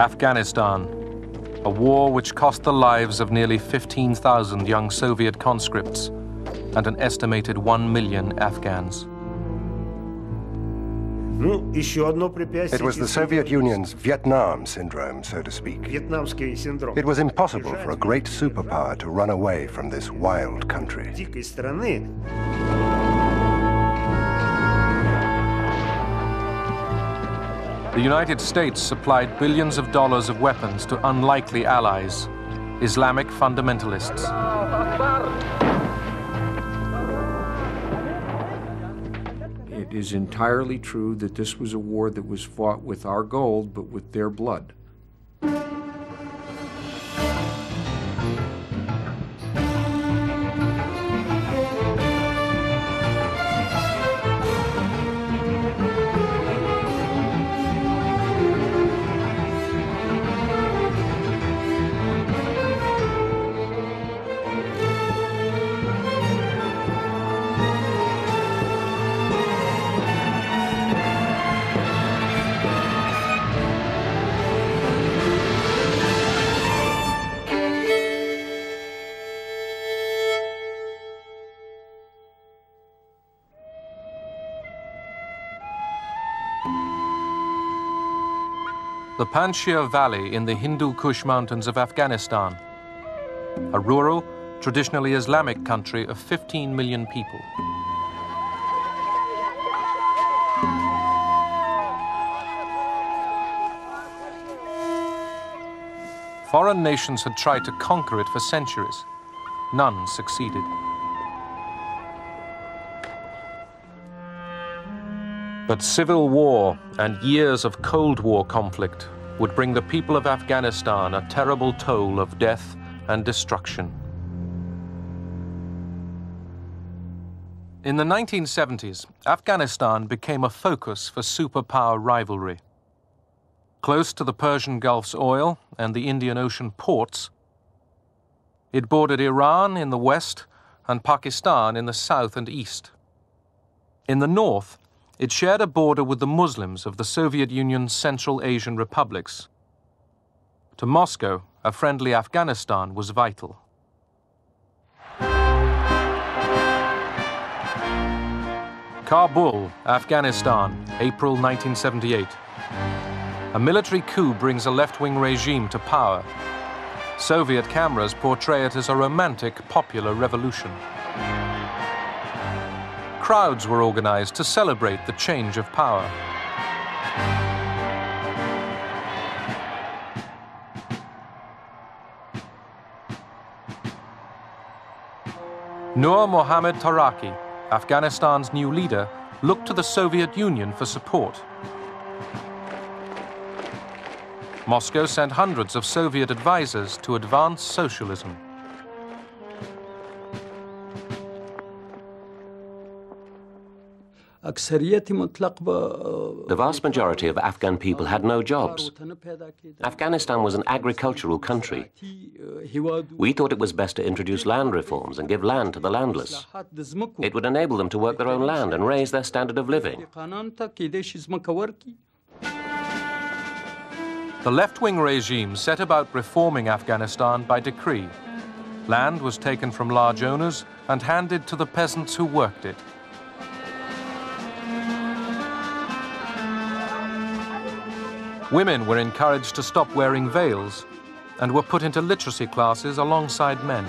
Afghanistan, a war which cost the lives of nearly 15,000 young Soviet conscripts and an estimated 1 million Afghans. It was the Soviet Union's Vietnam syndrome, so to speak. It was impossible for a great superpower to run away from this wild country. The United States supplied billions of dollars of weapons to unlikely allies, Islamic fundamentalists. It is entirely true that this was a war that was fought with our gold, but with their blood. The Panjshir Valley in the Hindu Kush Mountains of Afghanistan, a rural, traditionally Islamic country of 15 million people. Foreign nations had tried to conquer it for centuries. None succeeded. But civil war and years of Cold War conflict would bring the people of Afghanistan a terrible toll of death and destruction. In the 1970s, Afghanistan became a focus for superpower rivalry. Close to the Persian Gulf's oil and the Indian Ocean ports, it bordered Iran in the west and Pakistan in the south and east. In the north, it shared a border with the Muslims of the Soviet Union's Central Asian republics. To Moscow, a friendly Afghanistan was vital. Kabul, Afghanistan, April 1978. A military coup brings a left-wing regime to power. Soviet cameras portray it as a romantic, popular revolution. Crowds were organized to celebrate the change of power. Nur Mohammad Taraki, Afghanistan's new leader, looked to the Soviet Union for support. Moscow sent hundreds of Soviet advisors to advance socialism. The vast majority of Afghan people had no jobs. Afghanistan was an agricultural country. We thought it was best to introduce land reforms and give land to the landless. It would enable them to work their own land and raise their standard of living. The left-wing regime set about reforming Afghanistan by decree. Land was taken from large owners and handed to the peasants who worked it. Women were encouraged to stop wearing veils and were put into literacy classes alongside men.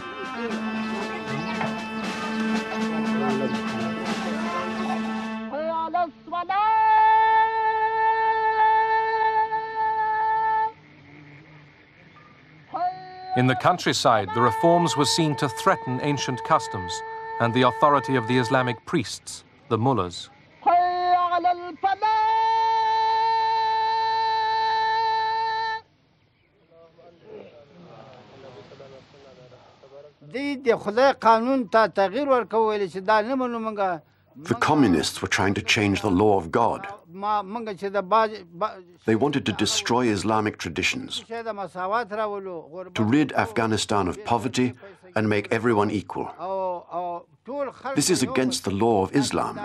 In the countryside, the reforms were seen to threaten ancient customs and the authority of the Islamic priests, the mullahs. The communists were trying to change the law of God. They wanted to destroy Islamic traditions, to rid Afghanistan of poverty and make everyone equal. This is against the law of Islam.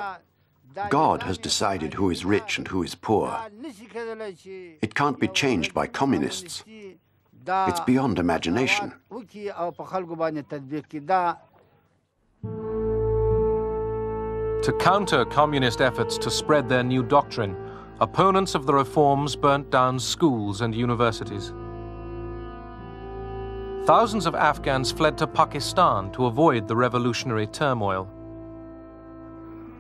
God has decided who is rich and who is poor. It can't be changed by communists. It's beyond imagination. To counter communist efforts to spread their new doctrine, opponents of the reforms burnt down schools and universities. Thousands of Afghans fled to Pakistan to avoid the revolutionary turmoil.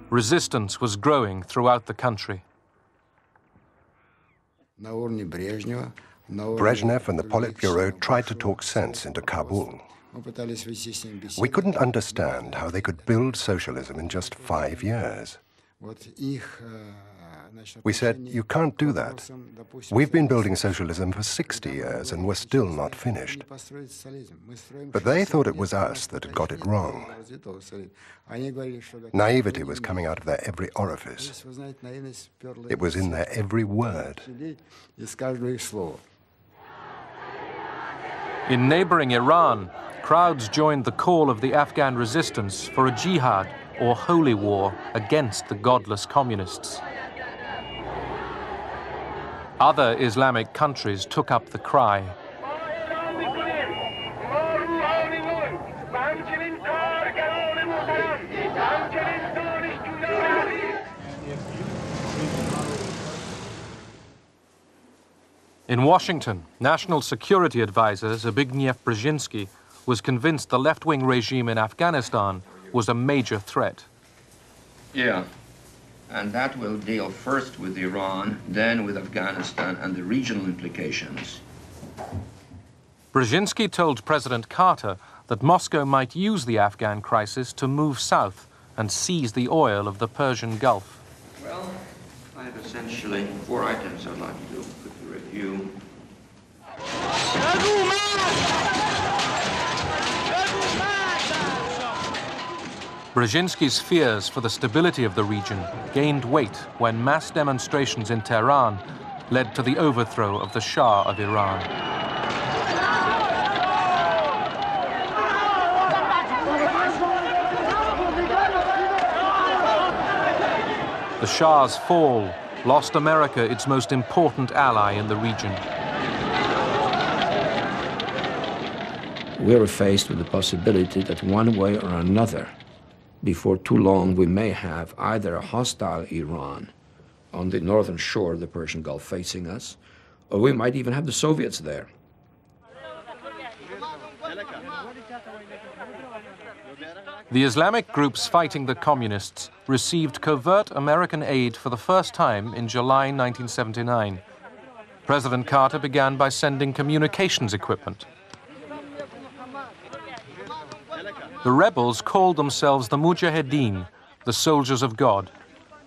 Resistance was growing throughout the country. Brezhnev and the Politburo tried to talk sense into Kabul. We couldn't understand how they could build socialism in just 5 years. We said, you can't do that. We've been building socialism for 60 years and we're still not finished. But they thought it was us that had got it wrong. Naivety was coming out of their every orifice. It was in their every word. In neighboring Iran, crowds joined the call of the Afghan resistance for a jihad, or holy war, against the godless communists. Other Islamic countries took up the cry. In Washington, National Security Advisor Zbigniew Brzezinski was convinced the left-wing regime in Afghanistan was a major threat. Yeah, and that will deal first with Iran, then with Afghanistan and the regional implications. Brzezinski told President Carter that Moscow might use the Afghan crisis to move south and seize the oil of the Persian Gulf. Well, I have essentially 4 items I'd like to quickly review. Brzezinski's fears for the stability of the region gained weight when mass demonstrations in Tehran led to the overthrow of the Shah of Iran. The Shah's fall lost America its most important ally in the region. We are faced with the possibility that one way or another, before too long, we may have either a hostile Iran on the northern shore of the Persian Gulf facing us, or we might even have the Soviets there. The Islamic groups fighting the communists received covert American aid for the first time in July 1979. President Carter began by sending communications equipment. The rebels called themselves the Mujahideen, the soldiers of God.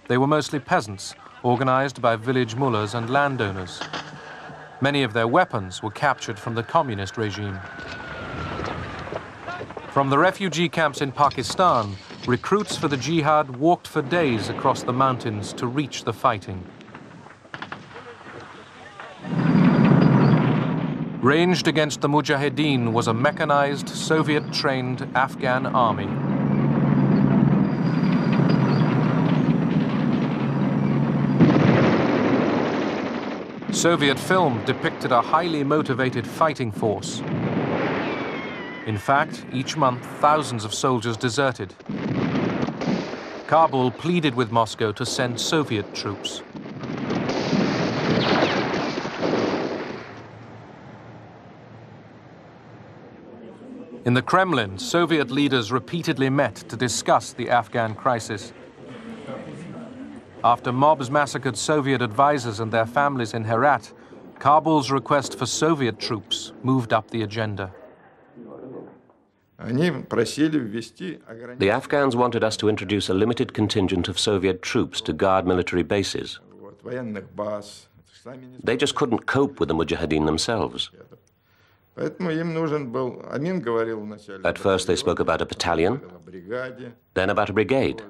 They were mostly peasants, organized by village mullahs and landowners. Many of their weapons were captured from the communist regime. From the refugee camps in Pakistan, recruits for the jihad walked for days across the mountains to reach the fighting. Ranged against the Mujahideen was a mechanized, Soviet-trained Afghan army. Soviet film depicted a highly motivated fighting force. In fact, each month, thousands of soldiers deserted. Kabul pleaded with Moscow to send Soviet troops. In the Kremlin, Soviet leaders repeatedly met to discuss the Afghan crisis. After mobs massacred Soviet advisors and their families in Herat, Kabul's request for Soviet troops moved up the agenda. The Afghans wanted us to introduce a limited contingent of Soviet troops to guard military bases. They just couldn't cope with the Mujahideen themselves. At first they spoke about a battalion, then about a brigade.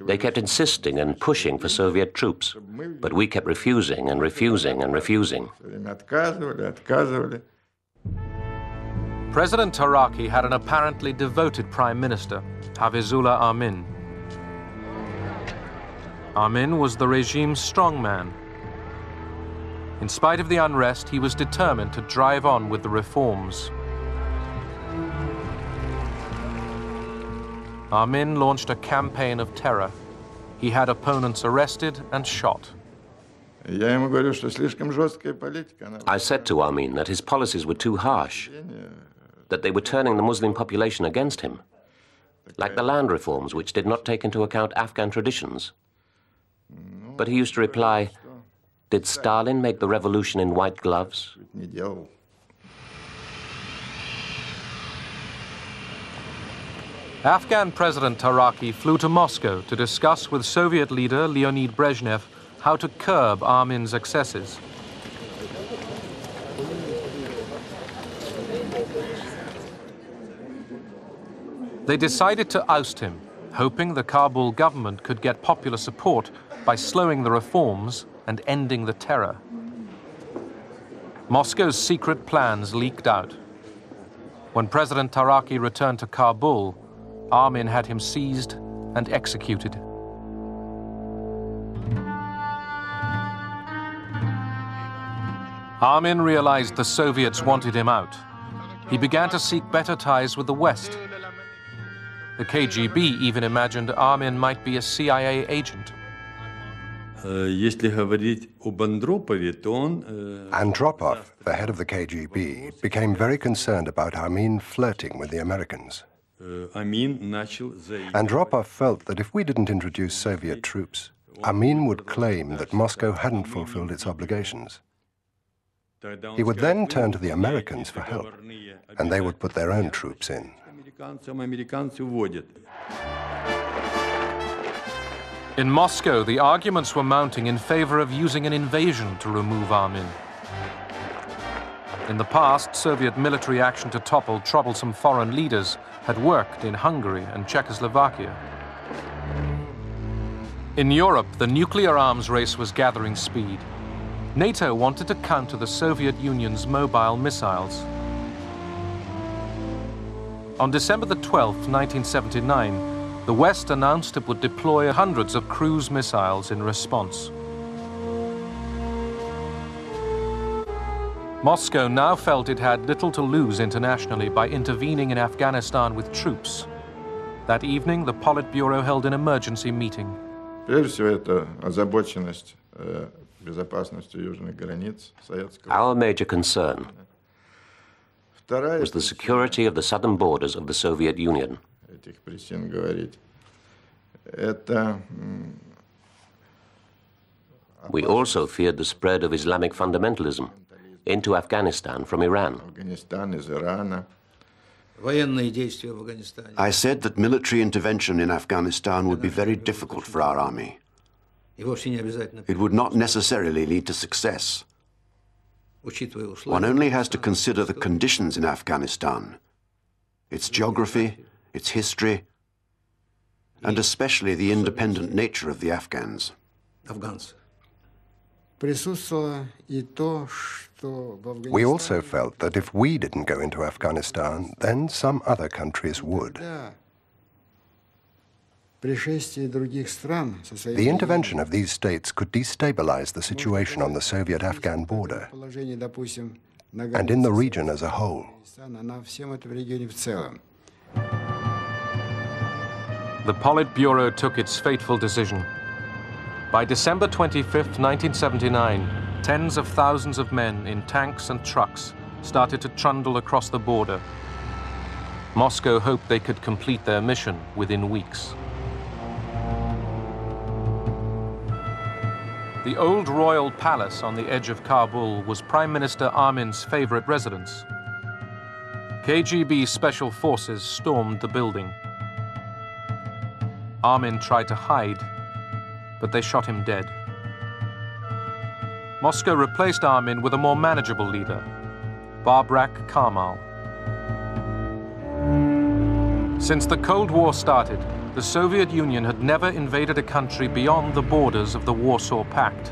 They kept insisting and pushing for Soviet troops, but we kept refusing and refusing and refusing. President Taraki had an apparently devoted prime minister, Hafizullah Amin. Armin was the regime's strongman. In spite of the unrest, he was determined to drive on with the reforms. Armin launched a campaign of terror. He had opponents arrested and shot. I said to Armin that his policies were too harsh, that they were turning the Muslim population against him, like the land reforms which did not take into account Afghan traditions. But he used to reply, "Did Stalin make the revolution in white gloves?" Afghan President Taraki flew to Moscow to discuss with Soviet leader Leonid Brezhnev how to curb Armin's excesses. They decided to oust him, hoping the Kabul government could get popular support by slowing the reforms and ending the terror. Moscow's secret plans leaked out. When President Taraki returned to Kabul, Armin had him seized and executed. Armin realized the Soviets wanted him out. He began to seek better ties with the West. The KGB even imagined Armin might be a CIA agent. Andropov, the head of the KGB, became very concerned about Armin flirting with the Americans. Andropov felt that if we didn't introduce Soviet troops, Armin would claim that Moscow hadn't fulfilled its obligations. He would then turn to the Americans for help, and they would put their own troops in. In Moscow, the arguments were mounting in favor of using an invasion to remove Armin. In the past, Soviet military action to topple troublesome foreign leaders had worked in Hungary and Czechoslovakia. In Europe, the nuclear arms race was gathering speed. NATO wanted to counter the Soviet Union's mobile missiles. On December the 12th, 1979, the West announced it would deploy hundreds of cruise missiles in response. Moscow now felt it had little to lose internationally by intervening in Afghanistan with troops. That evening, the Politburo held an emergency meeting. Our major concern was the security of the southern borders of the Soviet Union. We also feared the spread of Islamic fundamentalism into Afghanistan from Iran. I said that military intervention in Afghanistan would be very difficult for our army. It would not necessarily lead to success. One only has to consider the conditions in Afghanistan, its geography, its history, and especially the independent nature of the Afghans. We also felt that if we didn't go into Afghanistan, then some other countries would. The intervention of these states could destabilize the situation on the Soviet-Afghan border and in the region as a whole. The Politburo took its fateful decision. By December 25th, 1979, tens of thousands of men in tanks and trucks started to trundle across the border. Moscow hoped they could complete their mission within weeks. The old royal palace on the edge of Kabul was Prime Minister Armin's favorite residence. KGB special forces stormed the building. Armin tried to hide, but they shot him dead. Moscow replaced Armin with a more manageable leader, Babrak Karmal. Since the Cold War started, the Soviet Union had never invaded a country beyond the borders of the Warsaw Pact.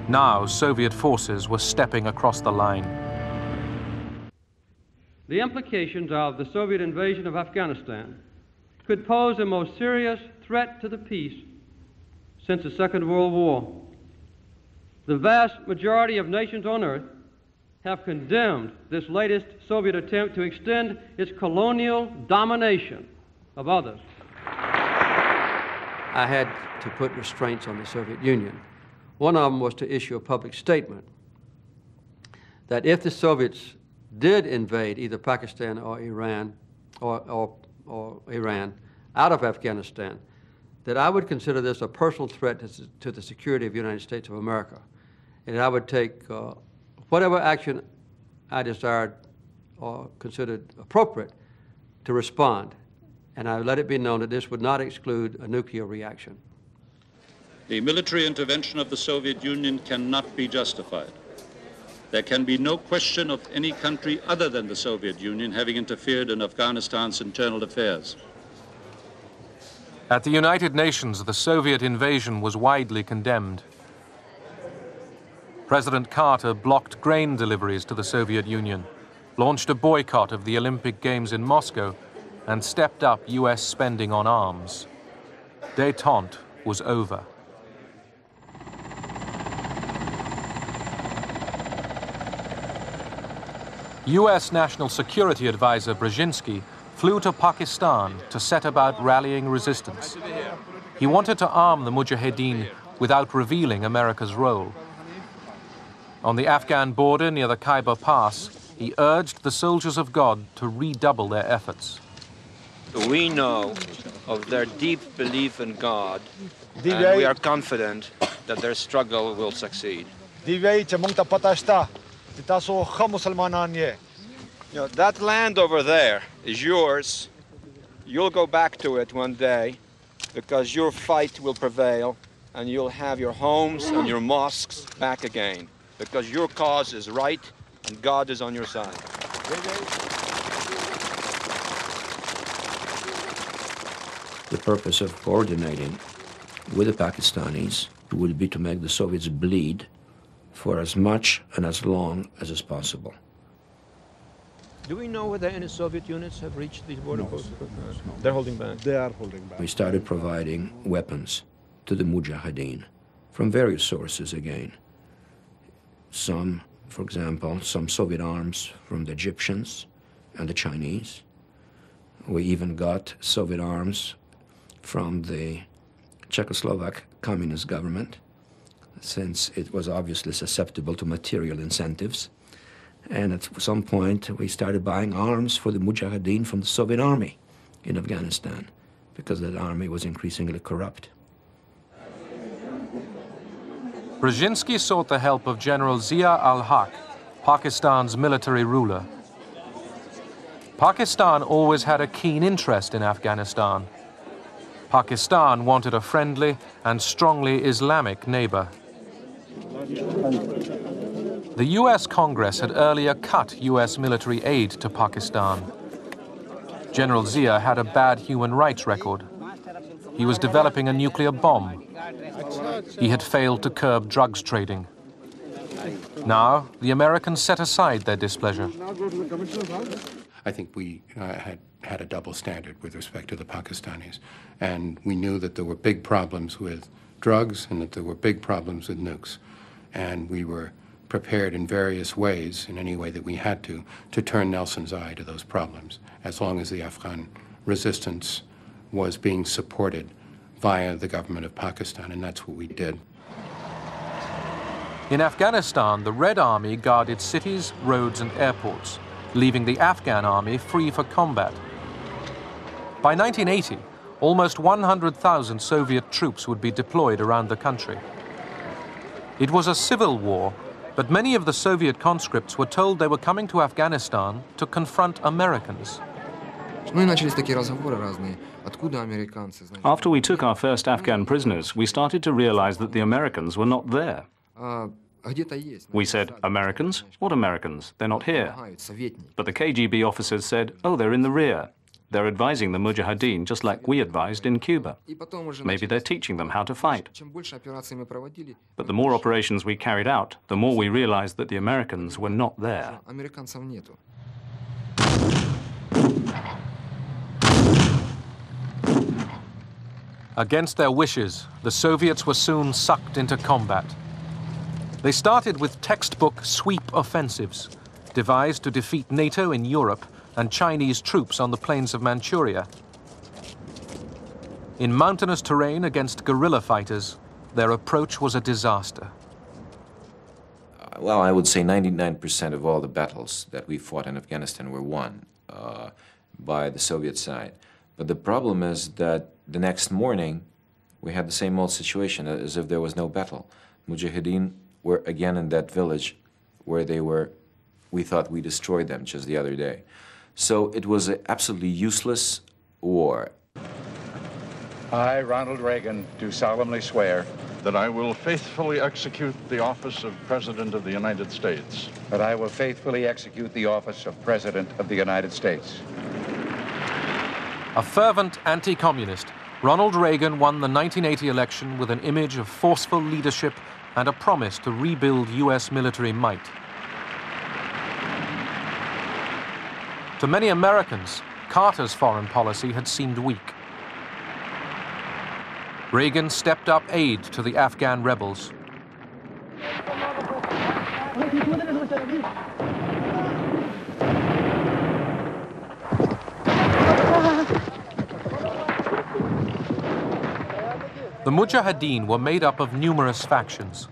Now, Soviet forces were stepping across the line. The implications of the Soviet invasion of Afghanistan could pose a most serious threat to the peace since the Second World War. The vast majority of nations on earth have condemned this latest Soviet attempt to extend its colonial domination of others. I had to put restraints on the Soviet Union. One of them was to issue a public statement that if the Soviets did invade either Pakistan or Iran or Iran out of Afghanistan, that I would consider this a personal threat to the security of the United States of America, and I would take whatever action I desired or considered appropriate to respond. And I let it be known that this would not exclude a nuclear reaction. The military intervention of the Soviet Union cannot be justified. There can be no question of any country other than the Soviet Union having interfered in Afghanistan's internal affairs. At the United Nations, the Soviet invasion was widely condemned. President Carter blocked grain deliveries to the Soviet Union, launched a boycott of the Olympic Games in Moscow, and stepped up U.S. spending on arms. Détente was over. U.S. National Security Advisor Brzezinski flew to Pakistan to set about rallying resistance. He wanted to arm the Mujahideen without revealing America's role. On the Afghan border near the Khyber Pass, he urged the soldiers of God to redouble their efforts. We know of their deep belief in God, and we are confident that their struggle will succeed. You know, that land over there is yours. You'll go back to it one day because your fight will prevail and you'll have your homes and your mosques back again because your cause is right and God is on your side. The purpose of coordinating with the Pakistanis would be to make the Soviets bleed for as much and as long as is possible. Do we know whether any Soviet units have reached these border posts? No. They're holding back. They are holding back. We started providing weapons to the Mujahideen from various sources again. Some, for example, some Soviet arms from the Egyptians and the Chinese. We even got Soviet arms from the Czechoslovak communist government, since it was obviously susceptible to material incentives. And at some point, we started buying arms for the Mujahideen from the Soviet army in Afghanistan, because that army was increasingly corrupt. Brzezinski sought the help of General Zia al-Haq, Pakistan's military ruler. Pakistan always had a keen interest in Afghanistan. Pakistan wanted a friendly and strongly Islamic neighbor. The U.S. Congress had earlier cut U.S. military aid to Pakistan. General Zia had a bad human rights record. He was developing a nuclear bomb. He had failed to curb drugs trading. Now, the Americans set aside their displeasure. I think we had a double standard with respect to the Pakistanis. And we knew that there were big problems with drugs and that there were big problems with nukes. And we were prepared in various ways, in any way that we had to turn Nelson's eye to those problems, as long as the Afghan resistance was being supported via the government of Pakistan, and that's what we did. In Afghanistan, the Red Army guarded cities, roads, and airports, leaving the Afghan army free for combat. By 1980, almost 100,000 Soviet troops would be deployed around the country. It was a civil war, but many of the Soviet conscripts were told they were coming to Afghanistan to confront Americans. After we took our first Afghan prisoners, we started to realize that the Americans were not there. We said, Americans? What Americans? They're not here. But the KGB officers said, oh, they're in the rear. They're advising the Mujahideen just like we advised in Cuba. Maybe they're teaching them how to fight. But the more operations we carried out, the more we realized that the Americans were not there. Against their wishes, the Soviets were soon sucked into combat. They started with textbook sweep offensives, devised to defeat NATO in Europe and Chinese troops on the plains of Manchuria. In mountainous terrain against guerrilla fighters, their approach was a disaster. Well, I would say 99% of all the battles that we fought in Afghanistan were won by the Soviet side. But the problem is that the next morning, we had the same old situation as if there was no battle. Mujahideen were again in that village where we thought we destroyed them just the other day. So it was an absolutely useless war. I, Ronald Reagan, do solemnly swear that I will faithfully execute the office of President of the United States. That I will faithfully execute the office of President of the United States. A fervent anti-communist, Ronald Reagan won the 1980 election with an image of forceful leadership and a promise to rebuild U.S. military might. To many Americans, Carter's foreign policy had seemed weak. Reagan stepped up aid to the Afghan rebels. The Mujahideen were made up of numerous factions.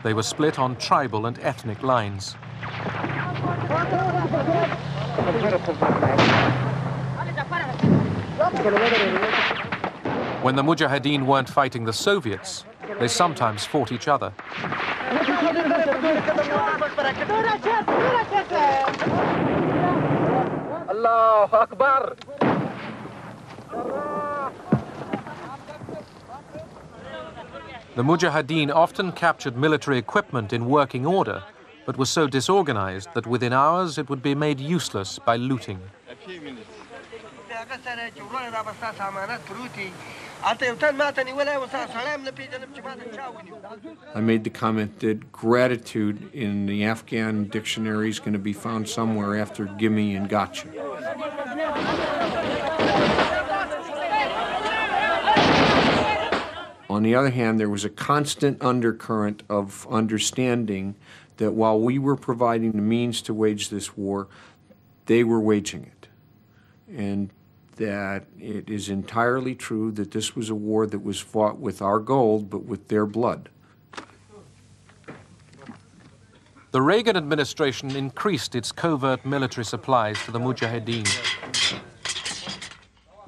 They were split on tribal and ethnic lines. When the Mujahideen weren't fighting the Soviets, they sometimes fought each other. Allahu Akbar! The Mujahideen often captured military equipment in working order, but were so disorganized that within hours it would be made useless by looting. I made the comment that gratitude in the Afghan dictionary is going to be found somewhere after gimme and gotcha. On the other hand, there was a constant undercurrent of understanding that while we were providing the means to wage this war, they were waging it. And that it is entirely true that this was a war that was fought with our gold, but with their blood. The Reagan administration increased its covert military supplies to the Mujahideen.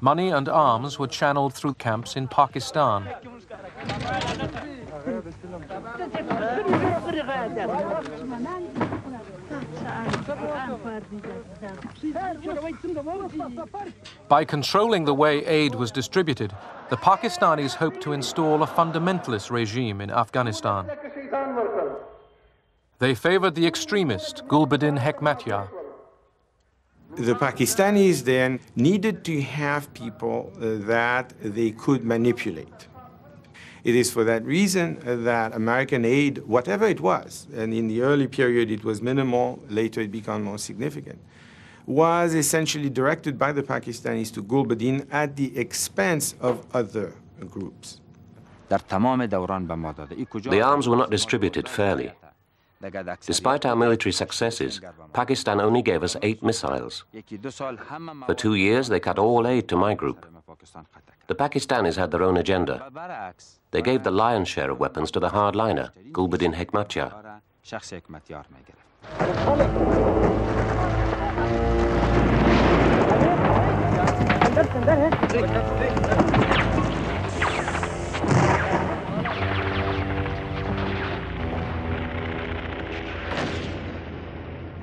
Money and arms were channeled through camps in Pakistan. By controlling the way aid was distributed, the Pakistanis hoped to install a fundamentalist regime in Afghanistan. They favored the extremist Gulbuddin Hekmatyar. The Pakistanis then needed to have people that they could manipulate. It is for that reason that American aid, whatever it was, and in the early period it was minimal, later it became more significant, was essentially directed by the Pakistanis to Gulbuddin at the expense of other groups. The arms were not distributed fairly. Despite our military successes, Pakistan only gave us 8 missiles. For 2 years, they cut all aid to my group. The Pakistanis had their own agenda. They gave the lion's share of weapons to the hardliner, Gulbuddin Hekmatyar.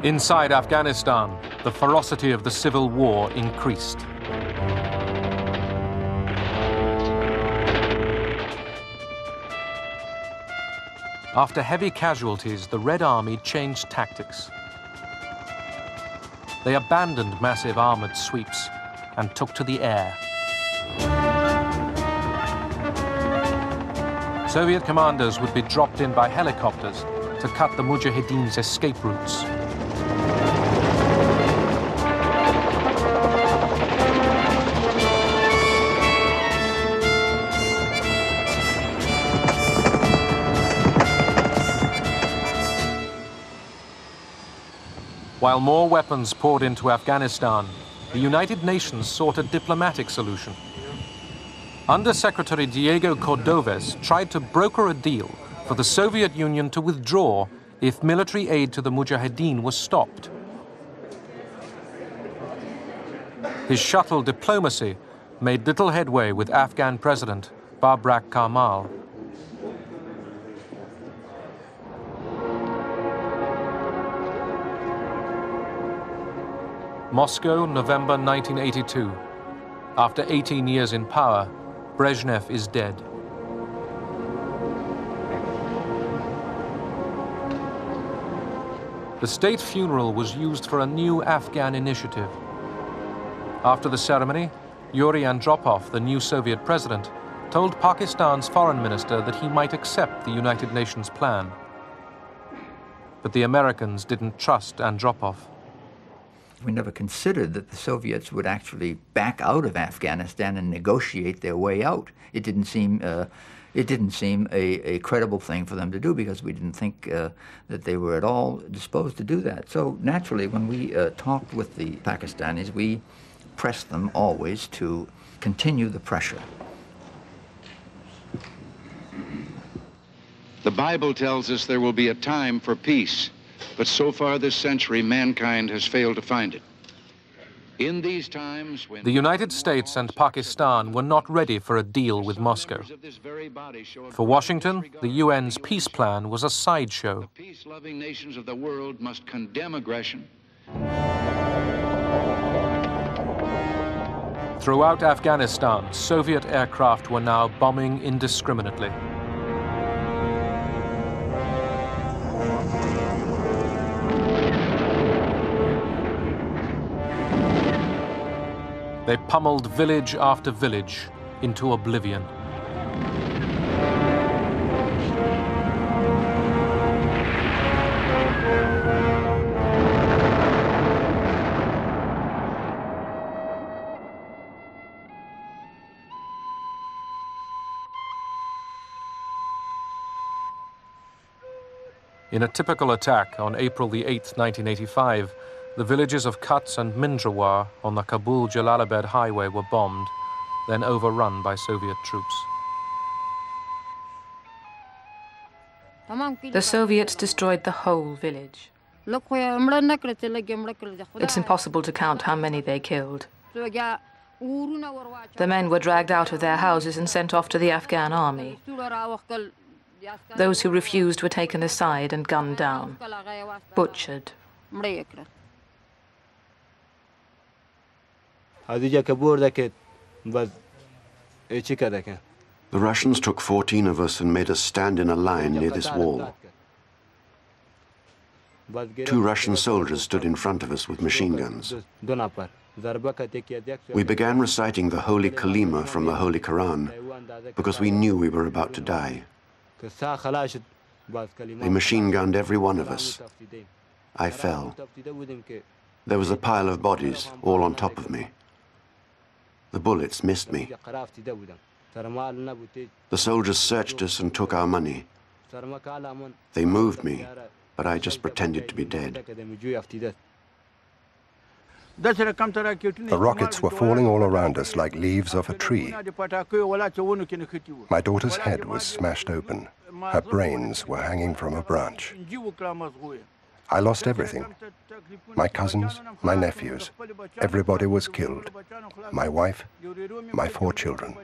Inside Afghanistan, the ferocity of the civil war increased. After heavy casualties, the Red Army changed tactics. They abandoned massive armored sweeps and took to the air. Soviet commanders would be dropped in by helicopters to cut the Mujahideen's escape routes. While more weapons poured into Afghanistan, the United Nations sought a diplomatic solution. Under-Secretary Diego Cordoves tried to broker a deal for the Soviet Union to withdraw if military aid to the Mujahideen was stopped. His shuttle diplomacy made little headway with Afghan President Babrak Karmal. Moscow, November 1982. After 18 years in power, Brezhnev is dead. The state funeral was used for a new Afghan initiative. After the ceremony, Yuri Andropov, the new Soviet president, told Pakistan's foreign minister that he might accept the United Nations plan. But the Americans didn't trust Andropov. We never considered that the Soviets would actually back out of Afghanistan and negotiate their way out. It didn't seem a credible thing for them to do because we didn't think that they were at all disposed to do that. So naturally, when we talked with the Pakistanis, we pressed them always to continue the pressure. The Bible tells us there will be a time for peace, but so far this century, mankind has failed to find it. In these times when the United States and Pakistan were not ready for a deal with Moscow. For Washington, the UN's peace plan was a sideshow. The peace-loving nations of the world must condemn aggression. Throughout Afghanistan, Soviet aircraft were now bombing indiscriminately. They pummeled village after village into oblivion. In a typical attack on April the 8th, 1985, the villages of Kutz and Mindrawar on the Kabul-Jalalabad highway were bombed, then overrun by Soviet troops. The Soviets destroyed the whole village. It's impossible to count how many they killed. The men were dragged out of their houses and sent off to the Afghan army. Those who refused were taken aside and gunned down, butchered. The Russians took 14 of us and made us stand in a line near this wall. 2 Russian soldiers stood in front of us with machine guns. We began reciting the Holy Kalima from the Holy Quran because we knew we were about to die. They machine-gunned every one of us. I fell. There was a pile of bodies, all on top of me. The bullets missed me. The soldiers searched us and took our money. They moved me, but I just pretended to be dead. The rockets were falling all around us like leaves off a tree. My daughter's head was smashed open. Her brains were hanging from a branch. I lost everything. My cousins, my nephews, everybody was killed. My wife, my 4 children.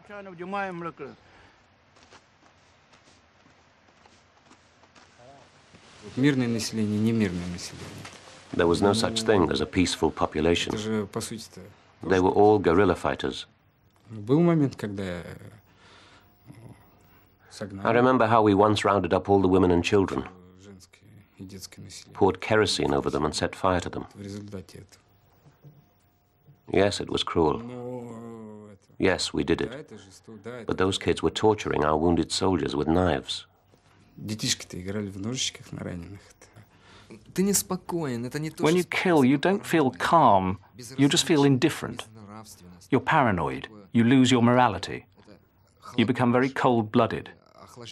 There was no such thing as a peaceful population. They were all guerrilla fighters. I remember how we once rounded up all the women and children, poured kerosene over them and set fire to them. Yes, it was cruel. Yes, we did it. But those kids were torturing our wounded soldiers with knives. When you kill, you don't feel calm, you just feel indifferent. You're paranoid, you lose your morality. You become very cold-blooded.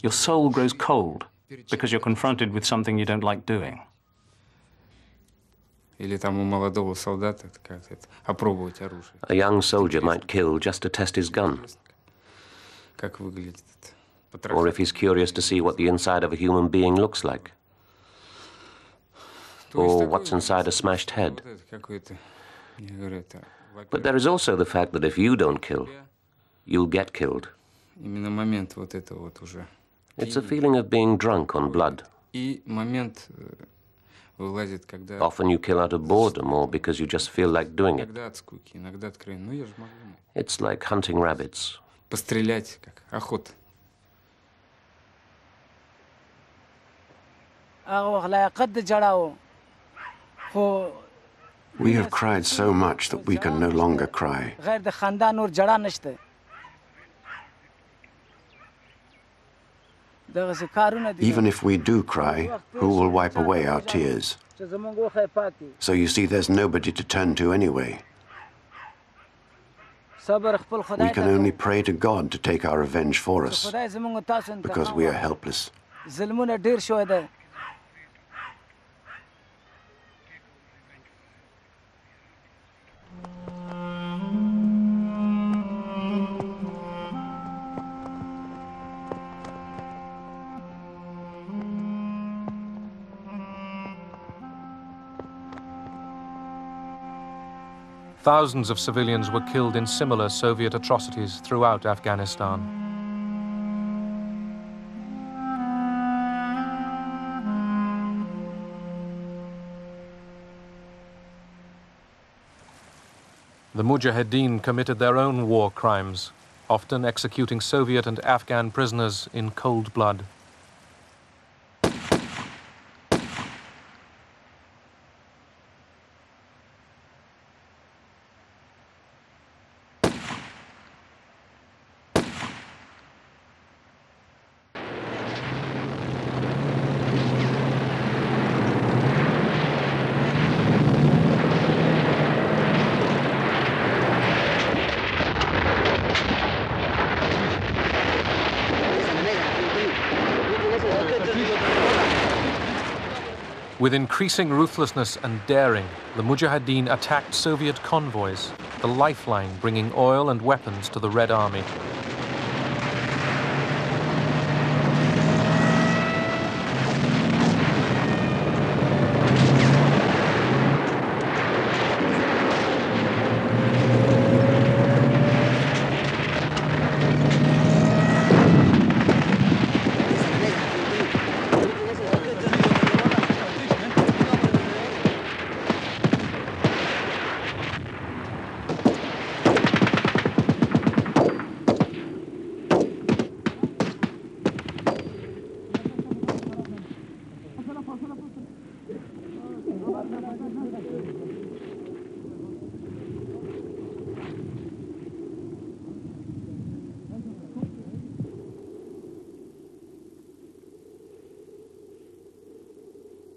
Your soul grows cold because you're confronted with something you don't like doing. A young soldier might kill just to test his gun. Or if he's curious to see what the inside of a human being looks like. Or what's inside a smashed head. But there is also the fact that if you don't kill, you'll get killed. It's a feeling of being drunk on blood. Often you kill out of boredom or because you just feel like doing it. It's like hunting rabbits. We have cried so much that we can no longer cry. Even if we do cry, who will wipe away our tears? So you see, there's nobody to turn to anyway. We can only pray to God to take our revenge for us, because we are helpless. Thousands of civilians were killed in similar Soviet atrocities throughout Afghanistan. The Mujahideen committed their own war crimes, often executing Soviet and Afghan prisoners in cold blood. With increasing ruthlessness and daring, the Mujahideen attacked Soviet convoys, the lifeline bringing oil and weapons to the Red Army.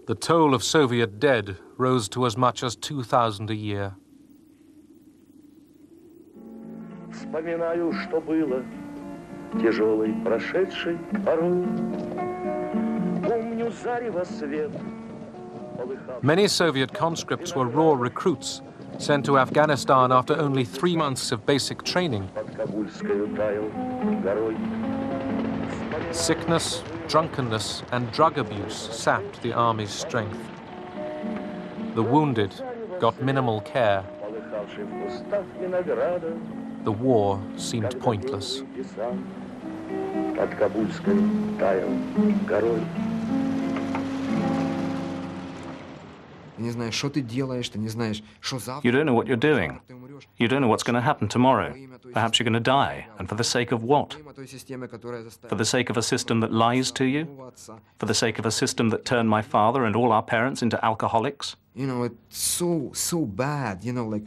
The toll of Soviet dead rose to as much as 2,000 a year. Вспоминаю, что было тяжелой прошедшей порой. Помню зарево свет. Many Soviet conscripts were raw recruits sent to Afghanistan after only 3 months of basic training. Sickness, drunkenness, and drug abuse sapped the army's strength. The wounded got minimal care. The war seemed pointless. You don't know what you're doing. You don't know what's going to happen tomorrow. Perhaps you're going to die. And for the sake of what? For the sake of a system that lies to you? For the sake of a system that turned my father and all our parents into alcoholics? You know, it's so bad, you know, like...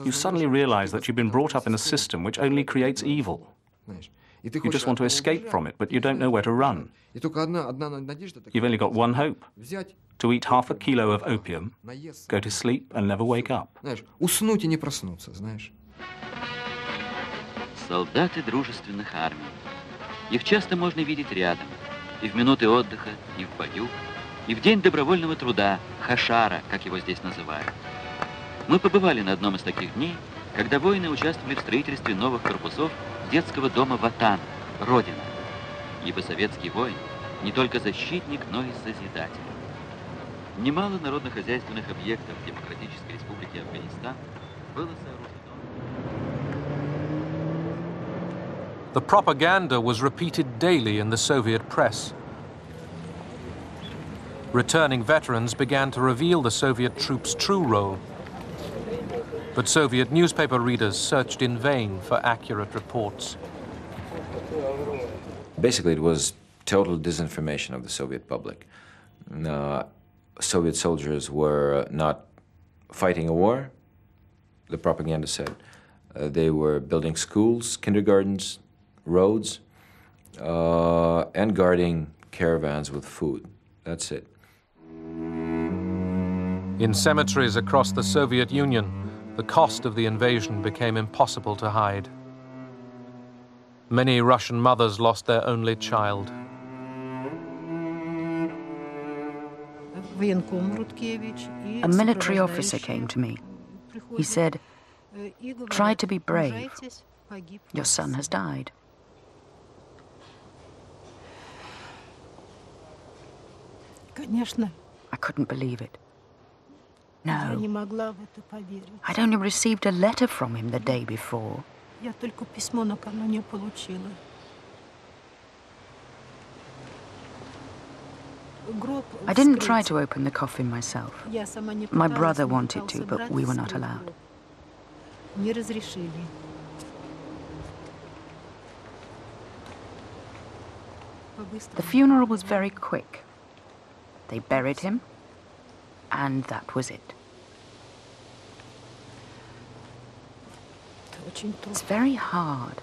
You suddenly realize that you've been brought up in a system which only creates evil. You just want to escape from it, but you don't know where to run. You've only got one hope. To eat half a kilo of opium, go to sleep and never wake up. Солдаты дружественных армий. Их часто можно видеть рядом, и в минуты отдыха, и в бою. и в День добровольного труда, Хашара, как его здесь называют. Мы побывали на одном из таких дней, когда воины участвовали в строительстве новых корпусов детского дома Ватан, Родина. Ибо советский воин не только защитник, но и созидатель. Немало народно-хозяйственных объектов Демократической Республики Афганистан было сооружено. The propaganda was repeated daily in the Soviet press. Returning veterans began to reveal the Soviet troops' true role. But Soviet newspaper readers searched in vain for accurate reports. Basically, it was total disinformation of the Soviet public. Soviet soldiers were not fighting a war, the propaganda said. They were building schools, kindergartens, roads, and guarding caravans with food. That's it. In cemeteries across the Soviet Union, the cost of the invasion became impossible to hide. Many Russian mothers lost their only child. A military officer came to me. He said, "Try to be brave. Your son has died." I couldn't believe it. No. I'd only received a letter from him the day before. I didn't try to open the coffin myself. My brother wanted to, but we were not allowed. The funeral was very quick. They buried him, and that was it. It's very hard.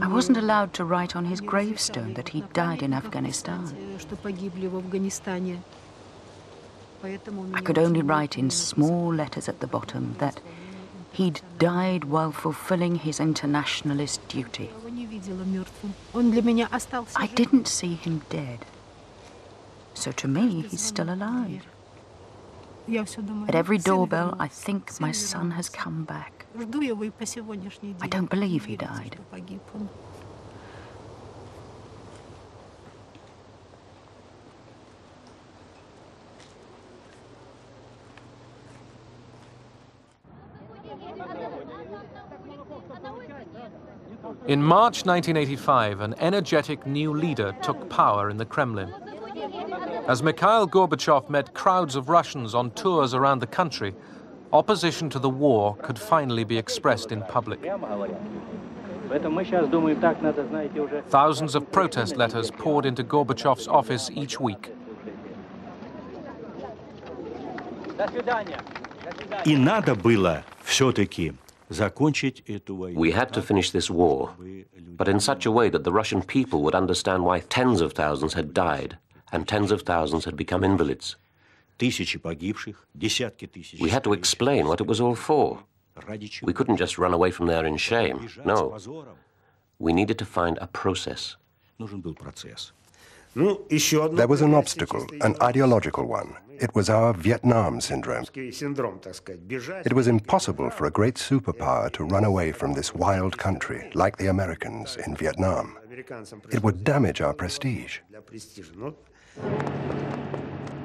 I wasn't allowed to write on his gravestone that he died in Afghanistan. I could only write in small letters at the bottom that he'd died while fulfilling his internationalist duty. I didn't see him dead. So to me, he's still alive. At every doorbell, I think my son has come back. I don't believe he died. In March 1985, an energetic new leader took power in the Kremlin. As Mikhail Gorbachev met crowds of Russians on tours around the country, opposition to the war could finally be expressed in public. Thousands of protest letters poured into Gorbachev's office each week. We had to finish this war, but in such a way that the Russian people would understand why tens of thousands had died and tens of thousands had become invalids. We had to explain what it was all for. We couldn't just run away from there in shame. No. We needed to find a process. There was an obstacle, an ideological one. It was our Vietnam syndrome. It was impossible for a great superpower to run away from this wild country, like the Americans in Vietnam. It would damage our prestige.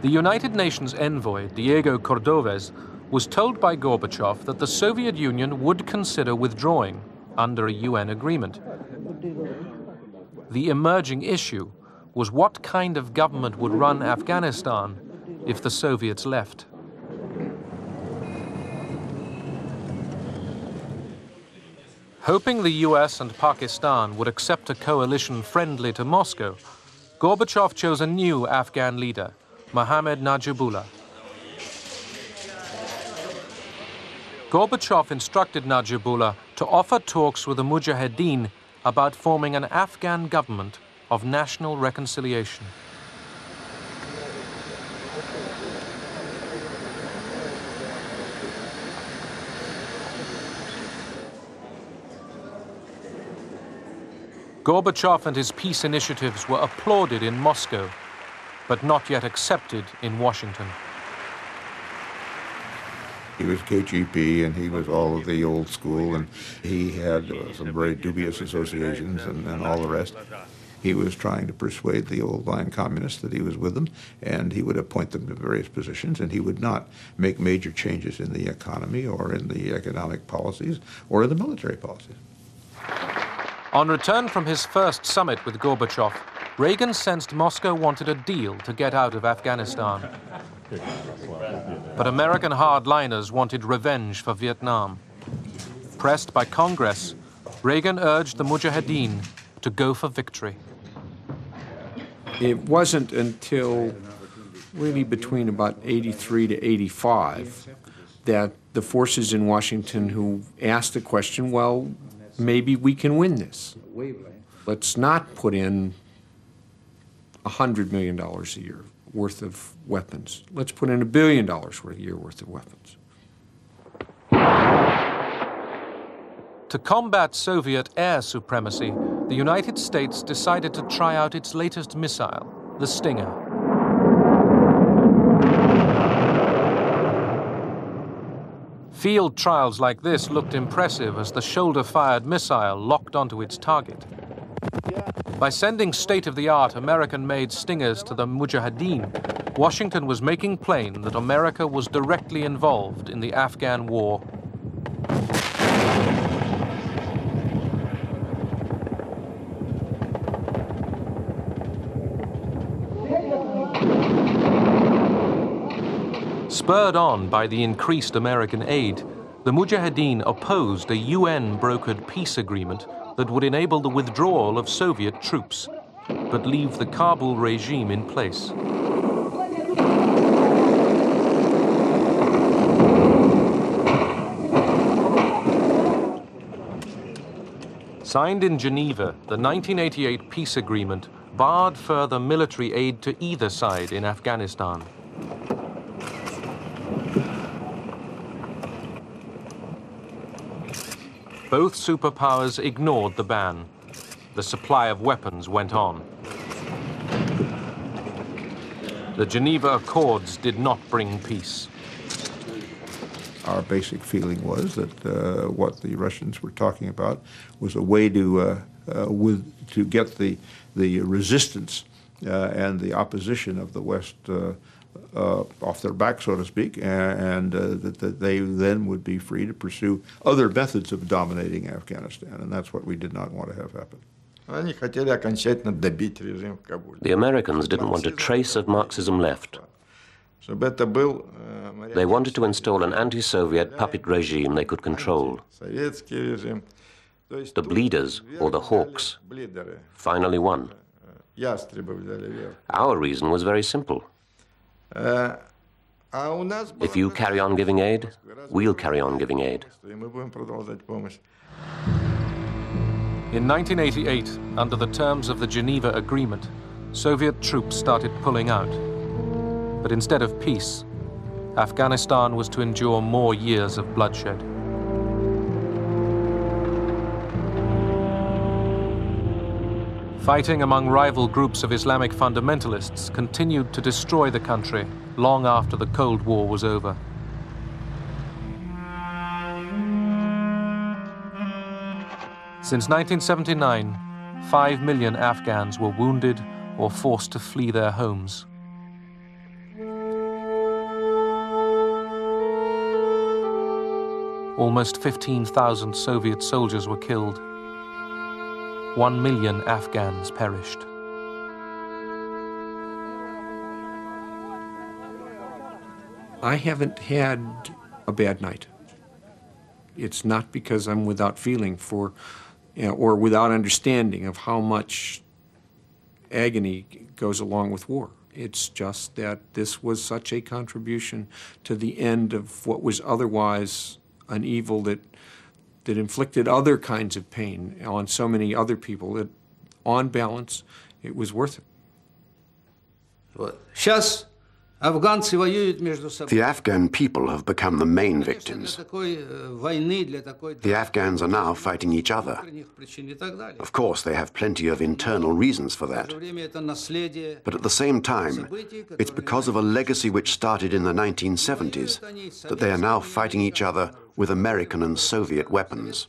The United Nations envoy, Diego Cordovez, was told by Gorbachev that the Soviet Union would consider withdrawing under a UN agreement. The emerging issue was what kind of government would run Afghanistan if the Soviets left. Hoping the US and Pakistan would accept a coalition friendly to Moscow, Gorbachev chose a new Afghan leader, Mohammad Najibullah. Gorbachev instructed Najibullah to offer talks with the Mujahideen about forming an Afghan government of national reconciliation. Gorbachev and his peace initiatives were applauded in Moscow, but not yet accepted in Washington. He was KGB, and he was all of the old school, and he had some very dubious associations and all the rest. He was trying to persuade the old-line communists that he was with them, and he would appoint them to various positions, and he would not make major changes in the economy or in the economic policies or in the military policies. On return from his first summit with Gorbachev, Reagan sensed Moscow wanted a deal to get out of Afghanistan. But American hardliners wanted revenge for Vietnam. Pressed by Congress, Reagan urged the Mujahideen to go for victory. It wasn't until really between about 83 to 85 that the forces in Washington who asked the question, well, maybe we can win this. Let's not put in $100 million a year worth of weapons. Let's put in $1 billion a year worth of weapons. To combat Soviet air supremacy, the United States decided to try out its latest missile, the Stinger. Field trials like this looked impressive as the shoulder-fired missile locked onto its target. By sending state-of-the-art American-made Stingers to the Mujahideen, Washington was making plain that America was directly involved in the Afghan war. Spurred on by the increased American aid, the Mujahideen opposed a UN-brokered peace agreement that would enable the withdrawal of Soviet troops, but leave the Kabul regime in place. Signed in Geneva, the 1988 peace agreement barred further military aid to either side in Afghanistan. Both superpowers ignored the ban. The supply of weapons went on. The Geneva Accords did not bring peace. Our basic feeling was that what the Russians were talking about was a way to get the resistance and the opposition of the West off their back, so to speak, and that they then would be free to pursue other methods of dominating Afghanistan, and that's what we did not want to have happen. The Americans didn't want a trace of Marxism left. They wanted to install an anti-Soviet puppet regime they could control. The bleeders, or the hawks, finally won. Our reason was very simple. If you carry on giving aid, we'll carry on giving aid. In 1988, under the terms of the Geneva Agreement, Soviet troops started pulling out. But instead of peace, Afghanistan was to endure more years of bloodshed. Fighting among rival groups of Islamic fundamentalists continued to destroy the country long after the Cold War was over. Since 1979, 5 million Afghans were wounded or forced to flee their homes. Almost 15,000 Soviet soldiers were killed. 1 million Afghans perished. I haven't had a bad night. It's not because I'm without feeling for, or without understanding of how much agony goes along with war. It's just that this was such a contribution to the end of what was otherwise an evil that inflicted other kinds of pain on so many other people that, on balance, it was worth it. Сейчас The Afghan people have become the main victims. The Afghans are now fighting each other. Of course, they have plenty of internal reasons for that. But at the same time, it's because of a legacy which started in the 1970s that they are now fighting each other with American and Soviet weapons.